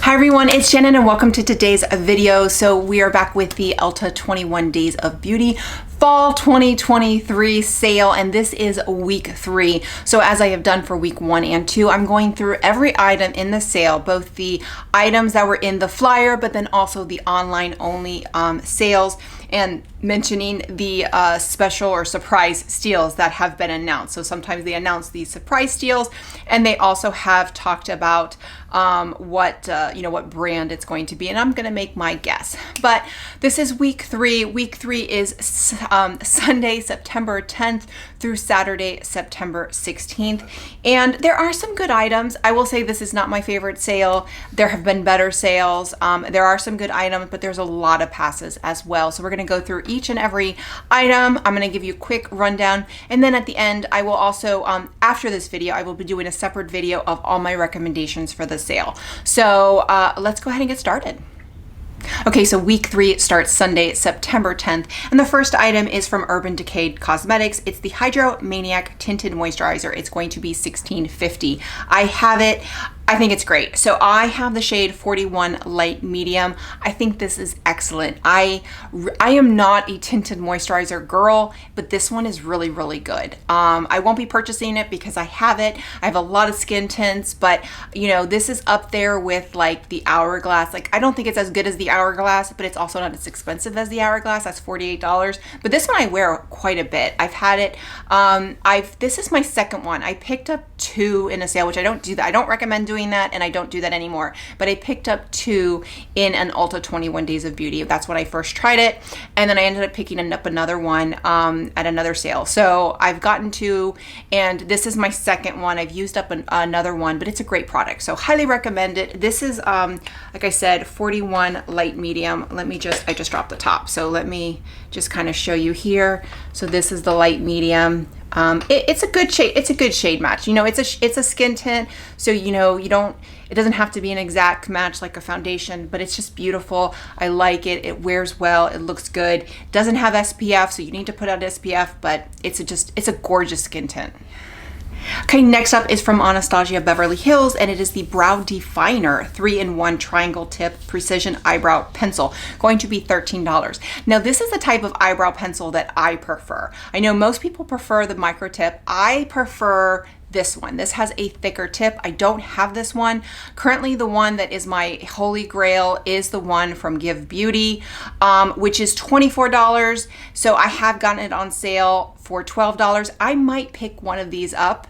Hi everyone, it's Shannon and welcome to today's video. So we are back with the Ulta 21 Days of Beauty Fall 2023 sale, and this is week 3. So as I have done for week 1 and 2, I'm going through every item in the sale, both the items that were in the flyer, but then also the online only sales, and mentioning the special or surprise steals that have been announced. So sometimes they announce these surprise steals, and they also have talked about what brand it's going to be, and I'm gonna make my guess. But this is week 3. Week 3 is Sunday, September 10th through Saturday, September 16th. And there are some good items. I will say this is not my favorite sale. There have been better sales. There are some good items, but there's a lot of passes as well. So we're gonna go through each and every item. I'm gonna give you a quick rundown. And then at the end, I will also, after this video, I will be doing a separate video of all my recommendations for the sale. So let's go ahead and get started. Okay, so week 3 starts Sunday, September 10th, and the first item is from Urban Decay Cosmetics. It's the Hydromaniac Tinted Moisturizer. It's going to be $16.50. I have it. I think it's great. So I have the shade 41 Light Medium. I think this is excellent. I am not a tinted moisturizer girl, but this one is really, really good. I won't be purchasing it because I have it. I have a lot of skin tints, but you know, this is up there with like the Hourglass. Like, I don't think it's as good as the Hourglass, but it's also not as expensive as the Hourglass. That's $48. But this one I wear quite a bit. I've had it. This is my second one. I picked up 2 in a sale, which I don't do that. I don't recommend doing that, and I don't do that anymore, but I picked up 2 in an Ulta 21 Days of Beauty. That's when I first tried it, and then I ended up picking up another one at another sale. So I've gotten 2, and this is my second one. I've used up another one, but it's a great product, so highly recommend it. This is like I said, 41 Light Medium. I just dropped the top, so let me just kind of show you here. So this is the Light Medium. It's a good shade. It's a good shade match. You know, it's a skin tint, so you know, it doesn't have to be an exact match like a foundation, but it's just beautiful. I like it. It wears well. It looks good. Doesn't have SPF, so you need to put out SPF, but it's a gorgeous skin tint. Okay, next up is from Anastasia Beverly Hills, and it is the Brow Definer 3-in-1 Triangle Tip Precision Eyebrow Pencil, going to be $13. Now, this is the type of eyebrow pencil that I prefer. I know most people prefer the micro tip. I prefer this one. This has a thicker tip. I don't have this one. Currently, the one that is my holy grail is the one from Give Beauty, which is $24. So I have gotten it on sale for $12. I might pick one of these up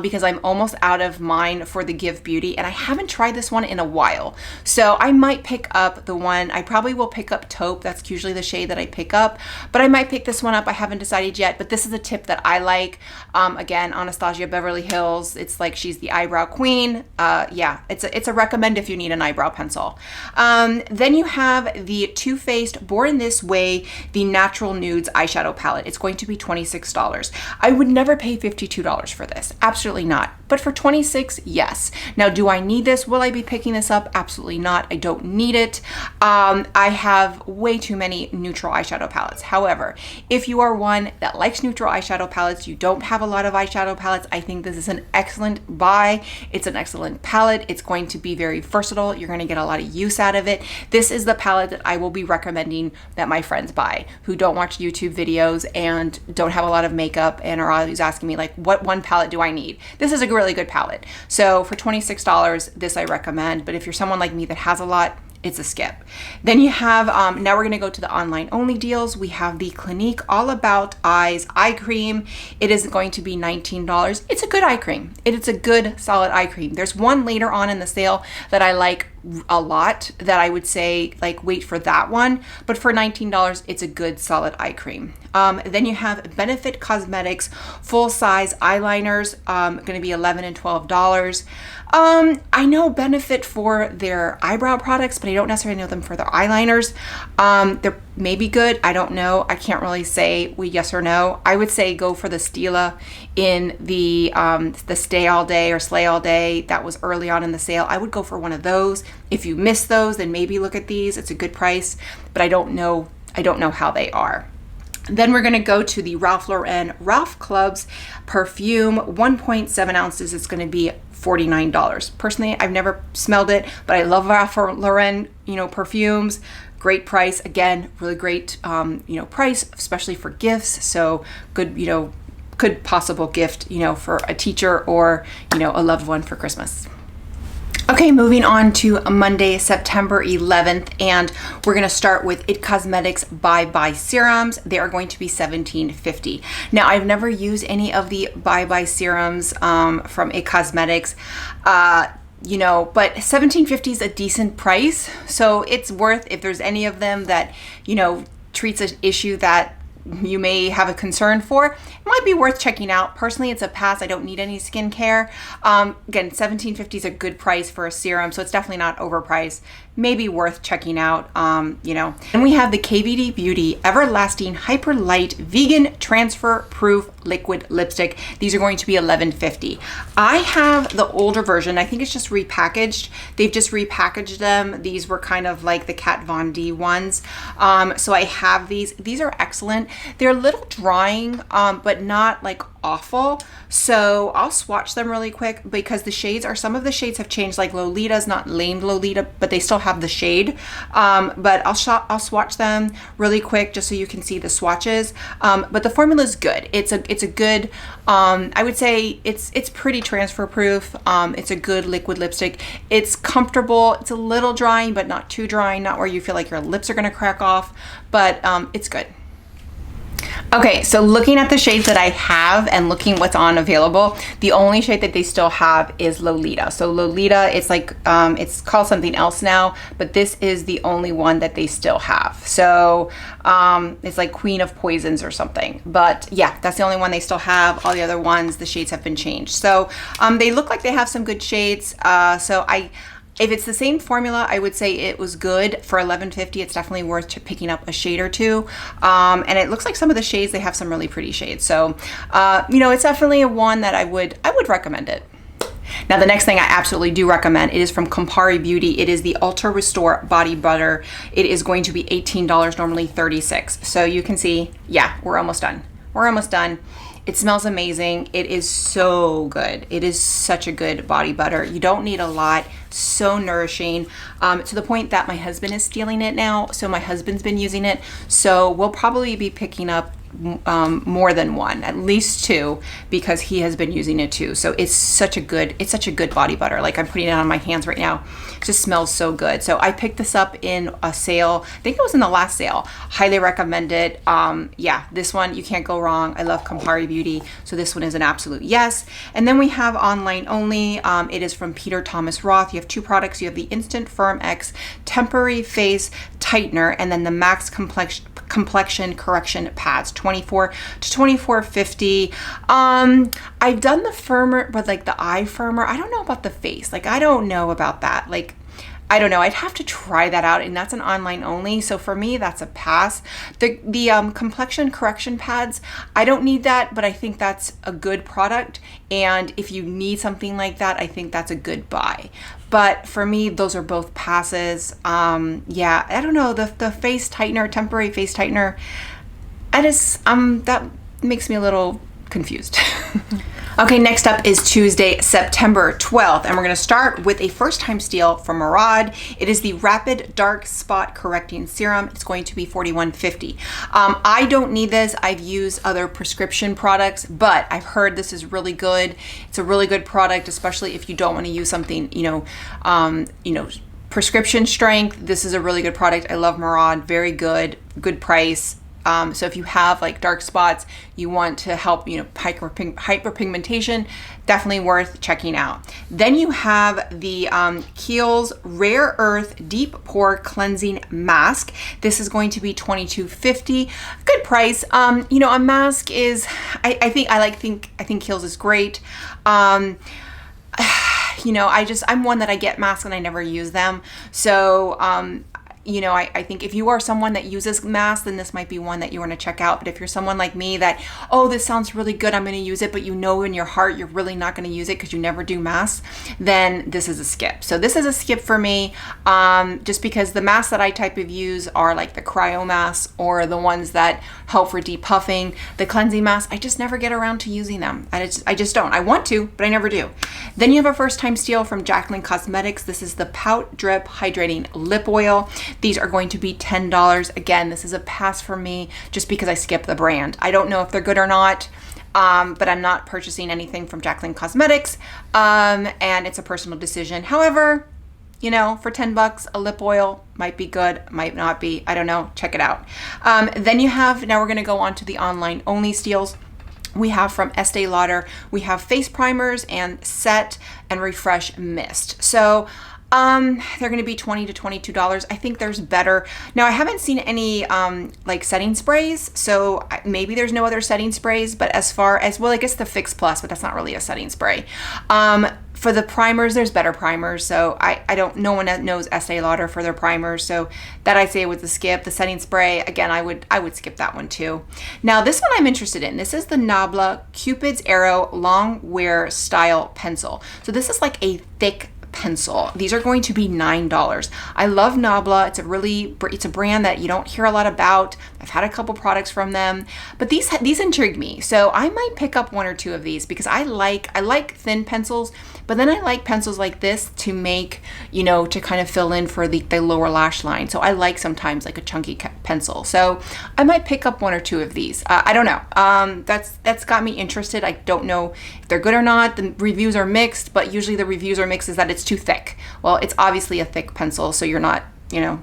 because I'm almost out of mine for the Give Beauty, and I haven't tried this one in a while. So I might pick up the one. I probably will pick up Taupe. That's usually the shade that I pick up, but I might pick this one up. I haven't decided yet, but this is a tip that I like. Again, Anastasia Beverly Hills. It's like she's the eyebrow queen. Yeah, it's a recommend if you need an eyebrow pencil. Then you have the Too Faced Born This Way, the Natural Nudes eyeshadow palette. It's going to be $26. I would never pay $52 for this. Absolutely not. But for $26, yes. Now, do I need this? Will I be picking this up? Absolutely not. I don't need it. I have way too many neutral eyeshadow palettes. However, if you are one that likes neutral eyeshadow palettes, you don't have a lot of eyeshadow palettes, I think this is an excellent buy. It's an excellent palette. It's going to be very versatile. You're going to get a lot of use out of it. This is the palette that I will be recommending that my friends buy who don't watch YouTube videos and don't have a lot of makeup and are always asking me, like, what one palette do I need? This is a really good palette. So for $26, this I recommend. But if you're someone like me that has a lot, it's a skip. Then you have, now we're gonna go to the online only deals. We have the Clinique All About Eyes Eye Cream. It is going to be $19. It's a good eye cream. It is a good solid eye cream. There's one later on in the sale that I like a lot that I would say, like, wait for that one, but for $19, it's a good solid eye cream. Then you have Benefit Cosmetics full size eyeliners, going to be $11 and $12. I know Benefit for their eyebrow products, but I don't necessarily know them for their eyeliners. They're maybe good. I don't know. I can't really say yes or no. I would say go for the Stila in the Stay All Day or Slay All Day. That was early on in the sale. I would go for one of those. If you miss those, then maybe look at these. It's a good price, but I don't know how they are. Then we're gonna go to the Ralph Lauren Ralph Club's perfume, 1.7 ounces. It's gonna be $49. Personally, I've never smelled it, but I love Ralph Lauren, perfumes. Great price. Again, really great, price, especially for gifts. So good, good possible gift, for a teacher or, a loved one for Christmas. Okay, moving on to Monday, September 11th, and we're gonna start with It Cosmetics Bye Bye Serums. They are going to be $17.50. Now, I've never used any of the Bye Bye Serums from It Cosmetics, but $17.50 is a decent price, so it's worth, if there's any of them that, treats an issue that you may have a concern for, it might be worth checking out. Personally, it's a pass. I don't need any skincare. Again, $17.50 is a good price for a serum, so it's definitely not overpriced. Maybe worth checking out, And we have the KVD Beauty Everlasting Hyperlight Vegan Transfer Proof Liquid Lipstick. These are going to be $11.50. I have the older version. I think it's just repackaged. They've just repackaged them. These were kind of like the Kat Von D ones. So I have these. These are excellent. They're a little drying, but not like awful. So I'll swatch them really quick because some of the shades have changed, like Lolita's not named Lolita, but they still have the shade. But I'll swatch them really quick just so you can see the swatches. But the formula is good. It's a good, I would say it's pretty transfer proof. It's a good liquid lipstick. It's comfortable. It's a little drying, but not too drying, not where you feel like your lips are gonna crack off, but it's good. Okay, so looking at the shades that I have and looking what's on available, the only shade that they still have is Lolita. So Lolita, it's like, it's called something else now, but this is the only one that they still have. So it's like Queen of Poisons or something. But yeah, that's the only one they still have. All the other ones, the shades have been changed. So they look like they have some good shades. If it's the same formula, I would say it was good for $11.50. It's definitely worth picking up a shade or two. And it looks like some of the shades, they have some really pretty shades. So, it's definitely a one that I would recommend it. Now, the next thing I absolutely do recommend, it is from Kopari Beauty. It is the Ulta Restore Body Butter. It is going to be $18, normally $36. So you can see, yeah, we're almost done. We're almost done. It smells amazing. It is so good. It is such a good body butter. You don't need a lot. So nourishing, to the point that my husband is stealing it now. So my husband's been using it. So we'll probably be picking up more than one, at least two, because he has been using it too. So it's such a good body butter. Like, I'm putting it on my hands right now. It just smells so good. So I picked this up in a sale. I think it was in the last sale. Highly recommend it. Yeah, this one, you can't go wrong. I love Kopari Beauty. So this one is an absolute yes. And then we have online only. It is from Peter Thomas Roth. You have two products. You have the Instant Firm X Temporary Face Tightener, and then the Max Complexion Correction Pads, $24 to $24.50. I've done the firmer, but like the eye firmer, I don't know about the face. Like, I don't know about that. Like, I don't know. I'd have to try that out, and that's an online only. So for me, that's a pass. The complexion correction pads, I don't need that, but I think that's a good product. And if you need something like that, I think that's a good buy. But for me, those are both passes. Yeah, I don't know. The face tightener, temporary face tightener, that makes me a little confused. Okay, next up is Tuesday, September 12th, and we're gonna start with a first-time steal from Murad. It is the Rapid Dark Spot Correcting Serum. It's going to be $41.50. I don't need this. I've used other prescription products, but I've heard this is really good. It's a really good product, especially if you don't wanna use something, prescription strength. This is a really good product. I love Murad, very good price. So if you have like dark spots, you want to help, hyperpigmentation, definitely worth checking out. Then you have the Kiehl's Rare Earth Deep Pore Cleansing Mask. This is going to be $22.50. Good price. A mask is, I think Kiehl's is great. I'm one that I get masks and I never use them. So, you know, I think if you are someone that uses masks, then this might be one that you want to check out. But if you're someone like me that, oh, this sounds really good, I'm going to use it, but you know in your heart you're really not going to use it because you never do masks, then this is a skip. So this is a skip for me, just because the masks that I type of use are like the cryo masks or the ones that help for depuffing. The cleansing masks, I just never get around to using them. I just don't. I want to, but I never do. Then you have a first time steal from Jacqueline Cosmetics. This is the Pout Drip Hydrating Lip Oil. These are going to be $10. Again, this is a pass for me just because I skip the brand. I don't know if they're good or not, but I'm not purchasing anything from Jacqueline Cosmetics, and it's a personal decision. However, you know, for 10 bucks, a lip oil might be good, might not be. I don't know. Check it out. Then you have, now we're going to go on to the online only steals. We have from Estee Lauder, we have face primers and set and refresh mist. So they're going to be $20 to $22. I think there's better. Now I haven't seen any like setting sprays, so maybe there's no other setting sprays, but as far as, well, I guess the Fix Plus, but that's not really a setting spray. For the primers, there's better primers. So I don't, no one knows Estee Lauder for their primers. So that I'd say was a skip. The setting spray, again, I would skip that one too. Now this one I'm interested in. This is the Nabla Cupid's Arrow Long Wear Style Pencil. So this is like a thick pencil. These are going to be $9. I love Nabla. It's a brand that you don't hear a lot about. I've had a couple products from them, but these intrigued me. So I might pick up one or two of these because I like thin pencils, but then I like pencils like this to make, you know, to kind of fill in for the lower lash line. So I like sometimes like a chunky pencil. So I might pick up one or two of these. I don't know. That's got me interested. I don't know if they're good or not. The reviews are mixed, but usually the reviews are mixed is that it's too thick. Well, it's obviously a thick pencil, so you're not, you know,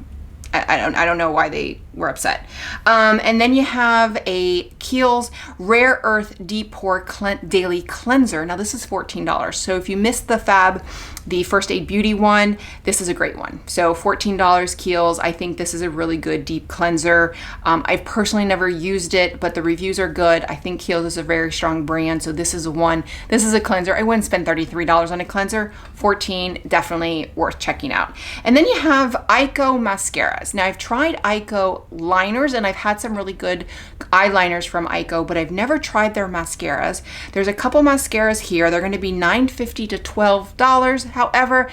I don't know why they were upset. And then you have a Kiehl's Rare Earth Deep Pore Daily Cleanser. Now this is $14. So if you missed the Fab, the First Aid Beauty one, this is a great one. So $14 Kiehl's. I think this is a really good deep cleanser. I've personally never used it, but the reviews are good. I think Kiehl's is a very strong brand. So this is one. This is a cleanser. I wouldn't spend $33 on a cleanser. $14, definitely worth checking out. And then you have Ico mascaras. Now I've tried Ico liners and I've had some really good eyeliners from Ico, but I've never tried their mascaras. There's a couple mascaras here. They're going to be $9.50 to $12. However,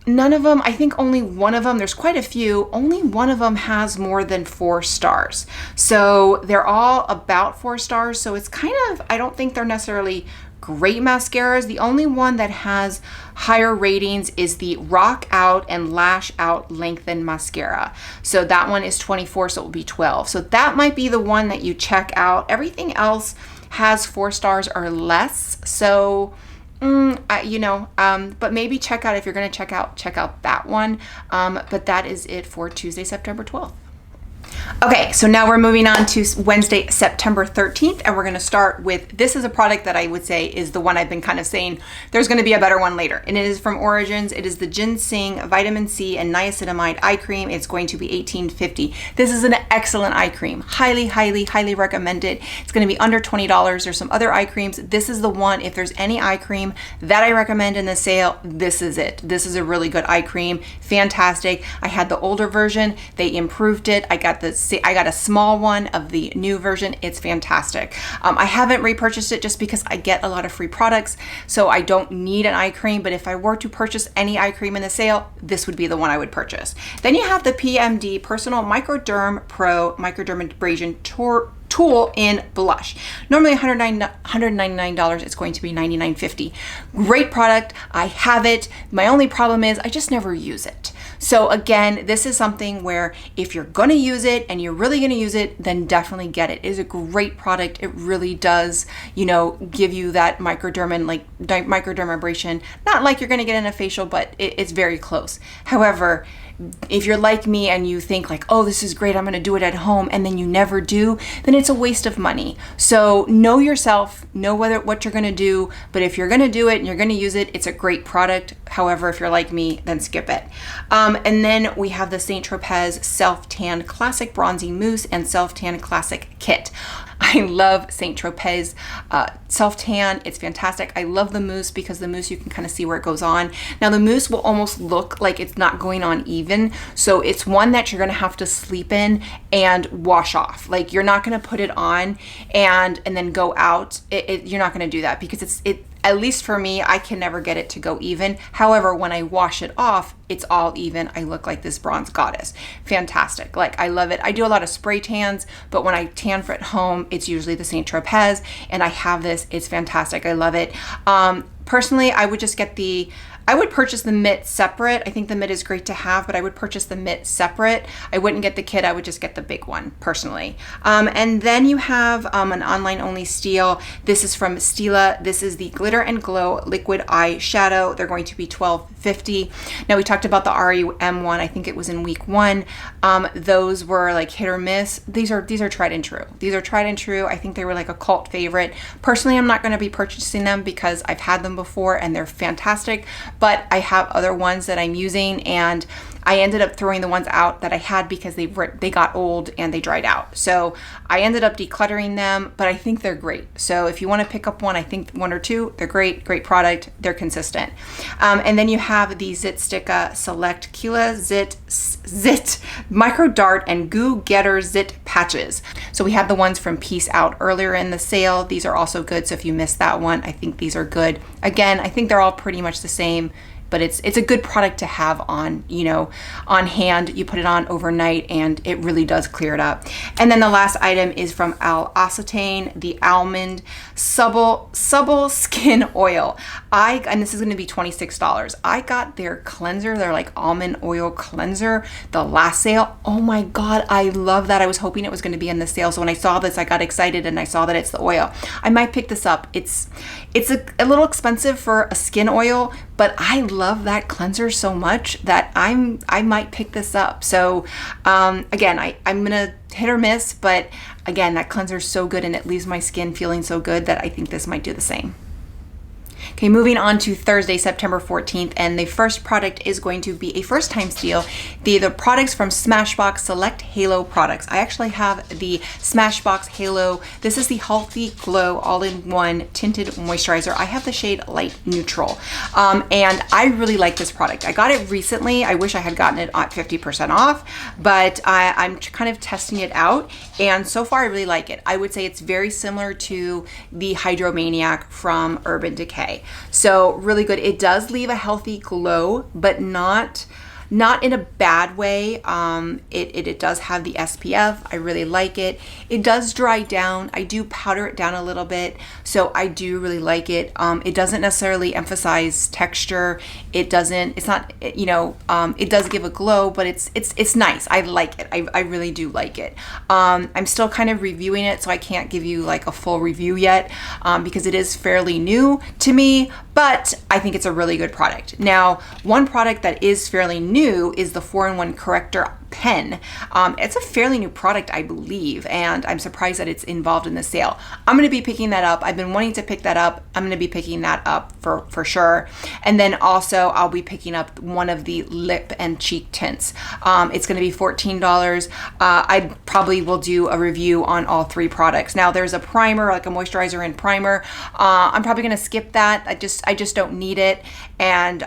none of them, I think only one of them, there's quite a few, only one of them has more than 4 stars. So they're all about 4 stars. So it's kind of, I don't think they're necessarily great mascaras. The only one that has higher ratings is the Rock Out and Lash Out Lengthen Mascara. So that one is 24, so it will be 12. So that might be the one that you check out. Everything else has 4 stars or less. So you know, but maybe check out, if you're going to check out that one. But that is it for Tuesday, September 12th. Okay, so now we're moving on to Wednesday, September 13th, and we're going to start with, this is a product that I would say is the one I've been kind of saying there's going to be a better one later, and it is from Origins. It is the Ginseng Vitamin C and Niacinamide Eye Cream. It's going to be $18.50. This is an excellent eye cream. Highly, highly, highly recommend it. It's going to be under $20. There's some other eye creams. This is the one. If there's any eye cream that I recommend in the sale, this is it. This is a really good eye cream. Fantastic. I had the older version. They improved it. I got a small one of the new version. It's fantastic. I haven't repurchased it just because I get a lot of free products, so I don't need an eye cream, but if I were to purchase any eye cream in the sale, this would be the one I would purchase. Then you have the PMD Personal Microderm Pro Microdermabrasion Tool in blush. Normally $199, it's going to be $99.50. Great product. I have it. My only problem is I just never use it. So again, this is something where if you're going to use it and you're really going to use it, then definitely get it. It is a great product. It really does, you know, give you that microdermabrasion. Not like you're going to get in a facial, but it's very close. However, if you're like me and you think like, oh, this is great, I'm going to do it at home, and then you never do, then it's a waste of money. So know yourself, know what you're going to do, but if you're going to do it and you're going to use it, it's a great product. However, if you're like me, then skip it. And then we have the Saint Tropez Self Tan Classic Bronzing Mousse and Self Tan Classic Kit. I love Saint Tropez self tan. It's fantastic. I love the mousse because the mousse you can kind of see where it goes on. Now the mousse will almost look like it's not going on even, so it's one that you're gonna have to sleep in and wash off. Like you're not gonna put it on and then go out. You're not gonna do that because at least for me, I can never get it to go even. However, when I wash it off, it's all even. I look like this bronze goddess. Fantastic. Like, I love it. I do a lot of spray tans, but when I tan for at home, it's usually the Saint Tropez, and I have this. It's fantastic. I love it. Personally, I would purchase the mitt separate. I think the mitt is great to have, but I would purchase the mitt separate. I wouldn't get the kit. I would just get the big one personally. And then you have an online only steal. This is from Stila. This is the Glitter and Glow Liquid Eyeshadow. They're going to be $12.50. Now we talked about the REM one. I think it was in week 1. Those were like hit or miss. These are tried and true. These are tried and true. I think they were like a cult favorite. Personally, I'm not going to be purchasing them because I've had them before and they're fantastic. But I have other ones that I'm using, and I ended up throwing the ones out that I had because they got old and they dried out. So I ended up decluttering them, but I think they're great. So if you want to pick up one, I think 1 or 2, they're great product. They're consistent. And then you have the Zit Sticka Select Kila Zit Micro Dart and Goo Getter Zit Patches. So we had the ones from Peace Out earlier in the sale. These are also good. So if you missed that one, I think these are good. Again, I think they're all pretty much the same, but it's a good product to have on, on hand. You put it on overnight and it really does clear it up. And then the last item is from Al-Octane, the Almond Supple Skin Oil. And this is going to be $26. I got their cleanser, their like almond oil cleanser, the last sale. Oh my God, I love that. I was hoping it was going to be in the sale. So when I saw this, I got excited and I saw that it's the oil. I might pick this up. It's a little expensive for a skin oil, but I love that cleanser so much that I might pick this up. So again, I'm gonna hit or miss, but again, that cleanser is so good and it leaves my skin feeling so good that I think this might do the same. Okay, moving on to Thursday, September 14th, and the first product is going to be a first-time steal. The products from Smashbox Select Halo products. I actually have the Smashbox Halo. This is the Healthy Glow All-in-One Tinted Moisturizer. I have the shade Light Neutral, and I really like this product. I got it recently. I wish I had gotten it at 50% off, but I'm kind of testing it out, and so far I really like it. I would say it's very similar to the Hydromaniac from Urban Decay. So really good. It does leave a healthy glow, but not in a bad way. It does have the SPF. I really like it. It does dry down. I do powder it down a little bit, so I do really like it. It doesn't necessarily emphasize texture. It does give a glow, but it's nice. I like it. I really do like it. I'm still kind of reviewing it, so I can't give you like a full review yet, because it is fairly new to me, but I think it's a really good product. Now, one product that is fairly new is the 4-in-1 Corrector Pen. It's a fairly new product, I believe, and I'm surprised that it's involved in the sale. I'm going to be picking that up. I've been wanting to pick that up. I'm going to be picking that up for sure. And then also I'll be picking up one of the lip and cheek tints. It's going to be $14. I probably will do a review on all 3 products. Now there's a primer, like a moisturizer and primer. I'm probably going to skip that. I just don't need it. And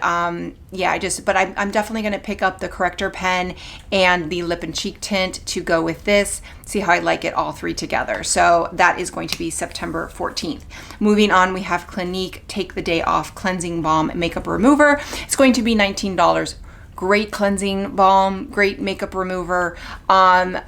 yeah, but I'm definitely going to pick up the corrector pen and the lip and cheek tint to go with this. See how I like it all 3 together. So that is going to be September 14th. Moving on, we have Clinique Take the Day Off Cleansing Balm Makeup Remover. It's going to be $19. Great cleansing balm, great makeup remover. I've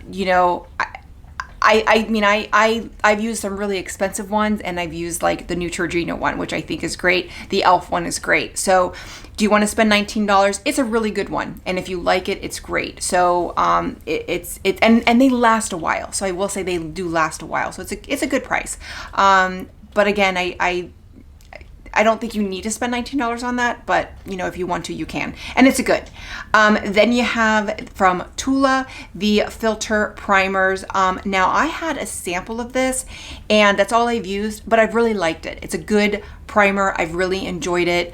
used some really expensive ones, and I've used like the Neutrogena one, which I think is great. The e.l.f. one is great. So do you want to spend $19? It's a really good one. And if you like it, it's great. So and they last a while. So I will say they do last a while. So it's a good price. But again, I don't think you need to spend $19 on that, but if you want to, you can. And it's a good. Then you have from Tula, the Filter Primers. Now I had a sample of this and that's all I've used, but I've really liked it. It's a good primer. I've really enjoyed it.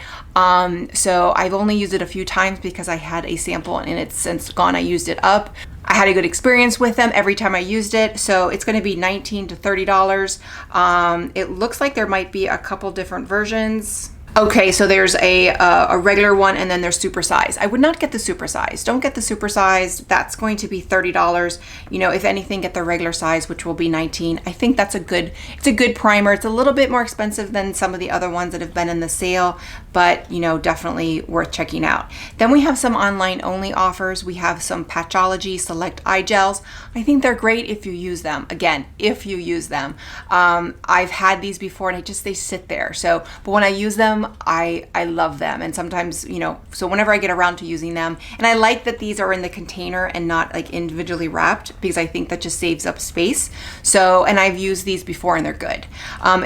So I've only used it a few times because I had a sample and it's since gone. I used it up. I had a good experience with them every time I used it. So it's going to be $19 to $30. It looks like there might be a couple different versions. Okay, so there's a regular one and then there's supersized. I would not get the supersized. Don't get the supersized. That's going to be $30. You know, if anything, get the regular size, which will be $19. I think that's it's a good primer. It's a little bit more expensive than some of the other ones that have been in the sale, but you know, definitely worth checking out. Then we have some online only offers. We have some Patchology Select Eye Gels. I think they're great if you use them. Again, if you use them. I've had these before and they sit there. So, but when I use them, I love them. And sometimes, you know, so whenever I get around to using them, and I like that these are in the container and not like individually wrapped, because I think that just saves up space. So, and I've used these before and they're good.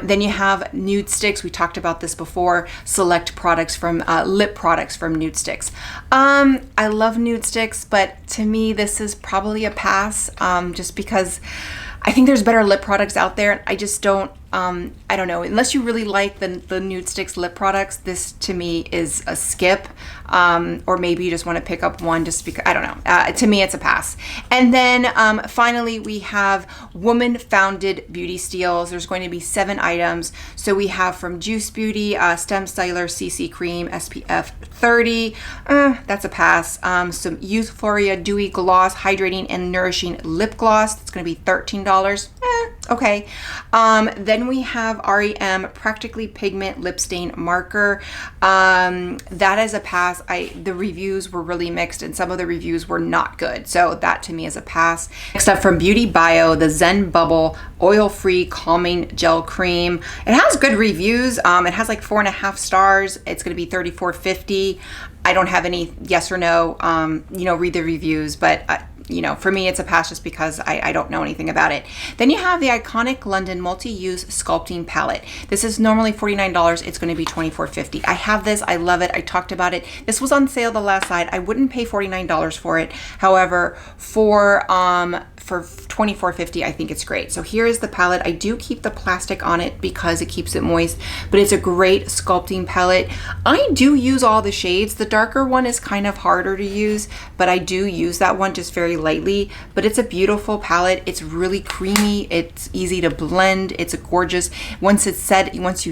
Then you have Nude Sticks. We talked about this before. Select products from lip products from Nude Sticks. I love Nude Sticks, but to me, this is probably a pass, just because I think there's better lip products out there. I just don't, I don't know, unless you really like the Nude Sticks lip products, this to me is a skip. Or maybe you just want to pick up one just because, I don't know. To me, it's a pass. And then finally, we have woman founded beauty steals. There's going to be 7 items. So we have from Juice Beauty, Stem Cellular CC Cream, SPF 30. That's a pass. Some Euphoria Dewy Gloss, Hydrating and Nourishing Lip Gloss. It's going to be $13. Okay. Then we have REM Practically Pigment Lip Stain Marker. That is a pass. The reviews were really mixed and some of the reviews were not good. So that to me is a pass. Next up from Beauty Bio, the Zen Bubble Oil-Free Calming Gel Cream. It has good reviews. It has like 4.5 stars. It's going to be $34.50. I don't have any yes or no, you know, read the reviews, but you know, for me, it's a pass just because I don't know anything about it. Then you have the Iconic London Multi-Use Sculpting Palette. This is normally $49. It's going to be $24.50. I have this. I love it. I talked about it. This was on sale the last night. I wouldn't pay $49 for it. However, for $24.50, I think it's great. So here is the palette. I do keep the plastic on it because it keeps it moist, but it's a great sculpting palette. I do use all the shades. The darker one is kind of harder to use, but I do use that one just very lightly. But it's a beautiful palette. It's really creamy. It's easy to blend. It's a gorgeous, once you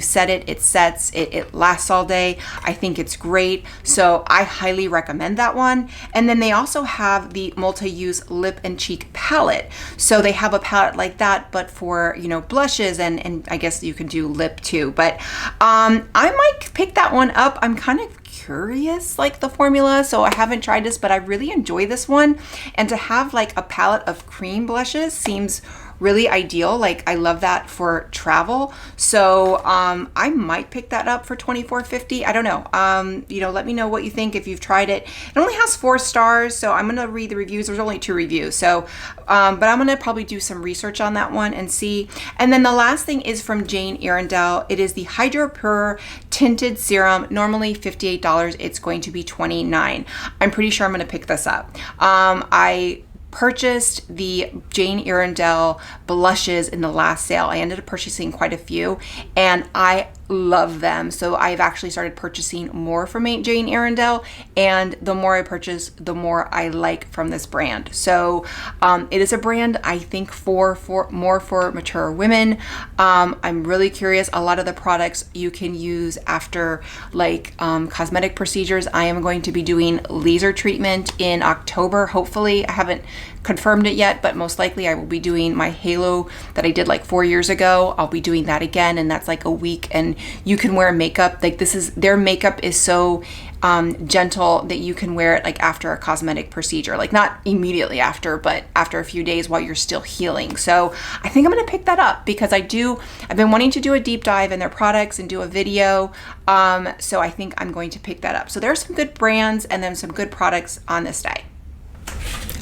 set it, it sets. It lasts all day. I think it's great. So I highly recommend that one. And then they also have the multi-use lip and cheek palette. So they have a palette like that, but for, you know, blushes and I guess you can do lip too. But I might pick that one up. I'm kind of curious, like the formula, so I haven't tried this, but I really enjoy this one. And to have like a palette of cream blushes seems really ideal. Like I love that for travel. So I might pick that up for $24.50. I don't know. You know, let me know what you think if you've tried it. It only has 4 stars, so I'm gonna read the reviews. There's only 2 reviews, so but I'm gonna probably do some research on that one and see. And then the last thing is from Jane Arundel. It is the Hydro Pure Tinted Serum. Normally $58. It's going to be $29. I'm pretty sure I'm gonna pick this up. I purchased the Jane Arundel blushes in the last sale. I ended up purchasing quite a few and I love them. So I've actually started purchasing more from Jane Arundel, and the more I purchase, the more I like from this brand. So it is a brand I think for more for mature women. I'm really curious. A lot of the products you can use after like cosmetic procedures. I am going to be doing laser treatment in October. Hopefully, I haven't confirmed it yet, but most likely I will be doing my halo that I did like 4 years ago. I'll be doing that again, and that's like a week, and you can wear makeup. Like their makeup is so gentle that you can wear it like after a cosmetic procedure, like not immediately after, but after a few days while you're still healing. So I think I'm gonna pick that up because I've been wanting to do a deep dive in their products and do a video. So I think I'm going to pick that up. So there's some good brands and then some good products on this day.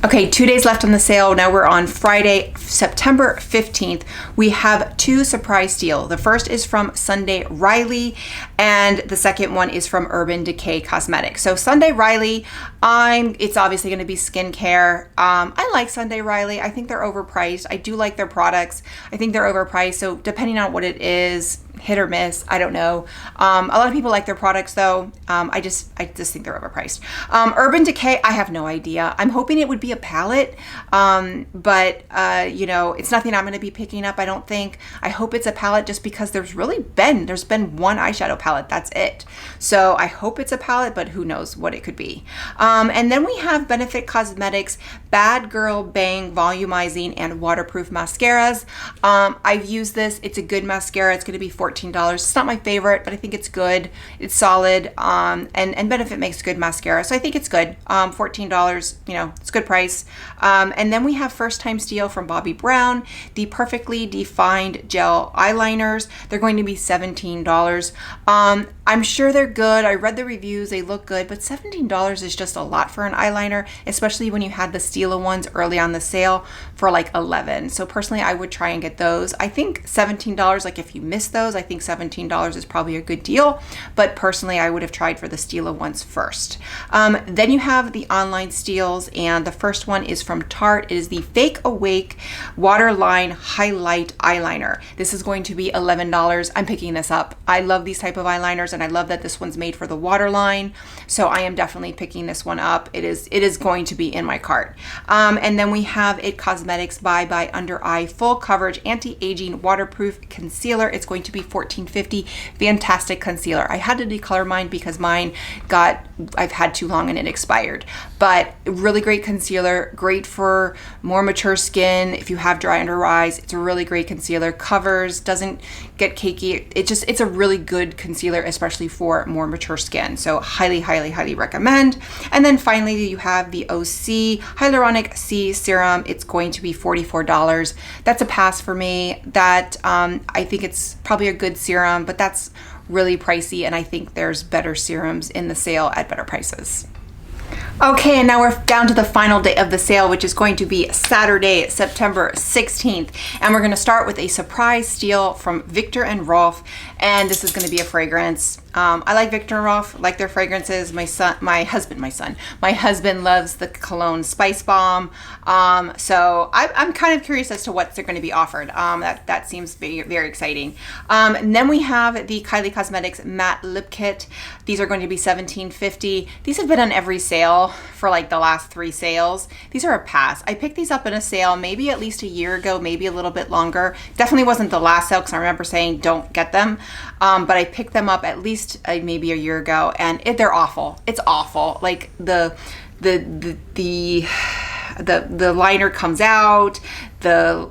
Okay, 2 days left on the sale. Now we're on Friday, September 15th. We have 2 surprise deals. The first is from Sunday Riley, and the second one is from Urban Decay Cosmetics. So Sunday Riley, it's obviously going to be skincare. I like Sunday Riley. I think they're overpriced. I do like their products. I think they're overpriced. So depending on what it is, hit or miss. I don't know. A lot of people like their products though. I just think they're overpriced. Urban Decay, I have no idea. I'm hoping it would be a palette, but you know, it's nothing I'm going to be picking up, I don't think. I hope it's a palette just because there's been one eyeshadow palette. That's it. So I hope it's a palette, but who knows what it could be. And then we have Benefit Cosmetics Bad Girl Bang Volumizing and Waterproof Mascaras. I've used this. It's a good mascara. It's going to be $14. It's not my favorite, but I think it's good. It's solid. And Benefit makes good mascara, so I think it's good. $14, you know, it's a good price. And then we have First Time Steal from Bobbi Brown, the Perfectly Defined Gel Eyeliners. They're going to be $17. I'm sure they're good. I read the reviews. They look good, but $17 is just a lot for an eyeliner, especially when you had the Stila ones early on the sale for like $11. So personally, I would try and get those. I think $17, like if you miss those, I think $17 is probably a good deal. But personally, I would have tried for the Stila ones first. Then you have the online steals, and the first one is from Tarte. It is the Fake Awake Waterline Highlight Eyeliner. This is going to be $11. I'm picking this up. I love these type of eyeliners, and I love that this one's made for the waterline. So I am definitely picking this one up. It is going to be in my cart. And then we have It Cosmetics Bye Bye Under Eye Full Coverage Anti-Aging Waterproof Concealer. It's going to be $14.50. Fantastic concealer. I had to decolor mine because mine I've had too long and it expired. But really great concealer, great for more mature skin. If you have dry under eyes, it's a really great concealer. Covers, doesn't get cakey. It's a really good concealer, especially for more mature skin. So highly, highly, highly recommend. And then finally, you have the OC Hyaluronic C Serum. It's going to be $44. That's a pass for me. That I think it's probably a good serum, but that's really pricey, and I think there's better serums in the sale at better prices. Okay, and now we're down to the final day of the sale, which is going to be Saturday, September 16th. And we're going to start with a surprise steal from Viktor and Rolf. And this is going to be a fragrance. I like Viktor and Rolf, like their fragrances. My husband loves the cologne Spice Bomb. So I'm kind of curious as to what they're going to be offered. That seems very, very exciting. And then we have the Kylie Cosmetics Matte Lip Kit. These are going to be $17.50. These have been on every sale for like the last 3 sales. These are a pass. I picked these up in a sale maybe at least a year ago, maybe a little bit longer. Definitely wasn't the last sale because I remember saying don't get them. But I picked them up at least maybe a year ago, and they're awful. It's awful. Like the liner comes out, the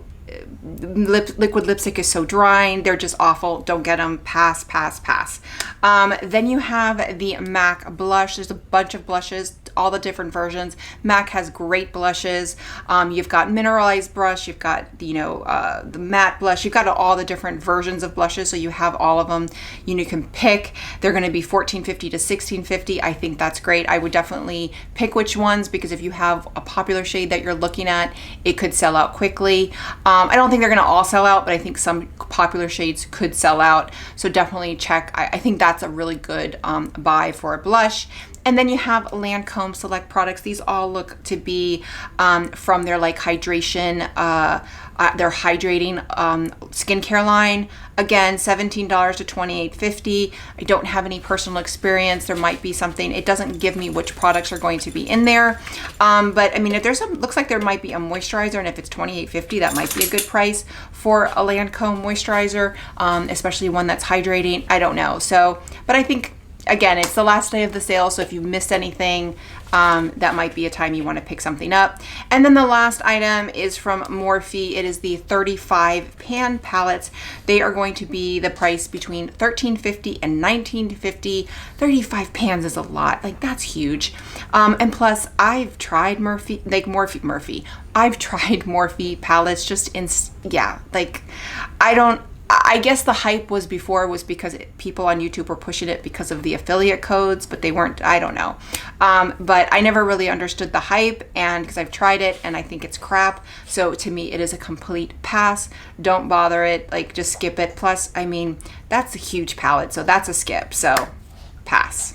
liquid lipstick is so drying. They're just awful. Don't get them. Pass, pass, pass. Then you have the MAC blush. There's a bunch of blushes, all the different versions. MAC has great blushes. You've got mineralized blush. You've got, the matte blush. You've got all the different versions of blushes. So you have all of them. You can pick. They're going to be $14.50 to $16.50. I think that's great. I would definitely pick which ones, because if you have a popular shade that you're looking at, it could sell out quickly. I don't think they're going to all sell out, but I think some popular shades could sell out. So definitely check. I think that's a really good buy for a blush. And then you have Lancome Select products. These all look to be from their hydration, their hydrating skincare line. Again, $17 to $28.50. I don't have any personal experience. There might be something. It doesn't give me which products are going to be in there. But I mean, if there's looks like there might be a moisturizer, and if it's $28.50, that might be a good price for a Lancome moisturizer, especially one that's hydrating. I don't know. So, but I think, again, it's the last day of the sale, so if you missed anything, that might be a time you want to pick something up. And then the last item is from Morphe. It is the 35 pan palettes. They are going to be the price between $13.50 and $19.50. 35 pans is a lot. That's huge. And plus, I've tried Morphe. I've tried Morphe palettes I guess the hype was because people on YouTube were pushing it because of the affiliate codes, but they weren't, I don't know. But I never really understood the hype, and because I've tried it and I think it's crap. So to me, it is a complete pass. Don't bother it, just skip it. Plus, I mean, that's a huge palette, so that's a skip, so pass.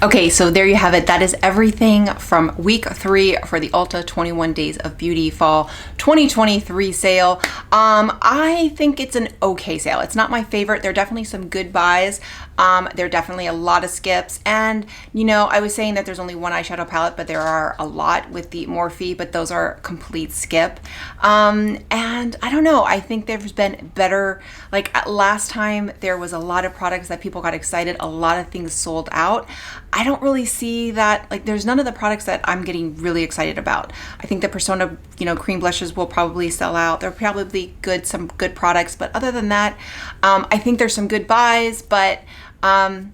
Okay, so there you have it. That is everything from week 3 for the Ulta 21 Days of Beauty Fall 2023 sale. I think it's an okay sale. It's not my favorite. There are definitely some good buys. There are definitely a lot of skips. And, you know, I was saying that there's only one eyeshadow palette, but there are a lot with the Morphe, but those are complete skip. And I don't know. I think there's been better, like last time there was a lot of products that people got excited. A lot of things sold out. I don't really see that, like there's none of the products that I'm getting really excited about. I think the Persona, you know, cream blushes will probably sell out. They're probably good, some good products, but other than that, I think there's some good buys, but I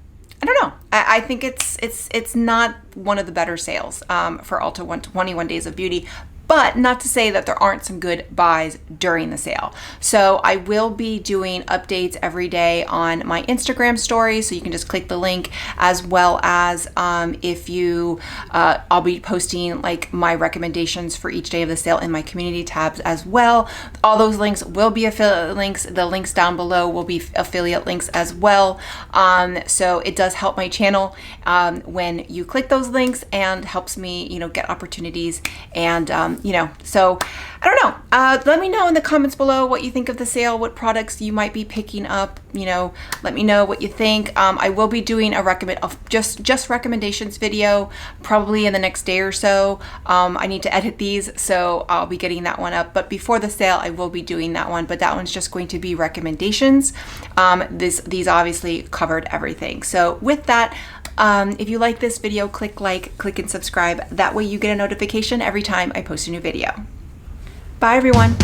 don't know. I think it's not one of the better sales for Ulta 21 Days of Beauty. But not to say that there aren't some good buys during the sale. So I will be doing updates every day on my Instagram story. So you can just click the link, as well as if you, I'll be posting like my recommendations for each day of the sale in my community tabs as well. All those links will be affiliate links. The links down below will be affiliate links as well. So it does help my channel when you click those links, and helps me, you know, get opportunities and you know, so I don't know. Let me know in the comments below what you think of the sale, what products you might be picking up. You know, let me know what you think. I will be doing a just recommendations video probably in the next day or so. I need to edit these, so I'll be getting that one up. But before the sale, I will be doing that one. But that one's just going to be recommendations. These obviously covered everything. So with that, if you like this video, click like, click and subscribe. That way you get a notification every time I post a new video. Bye everyone.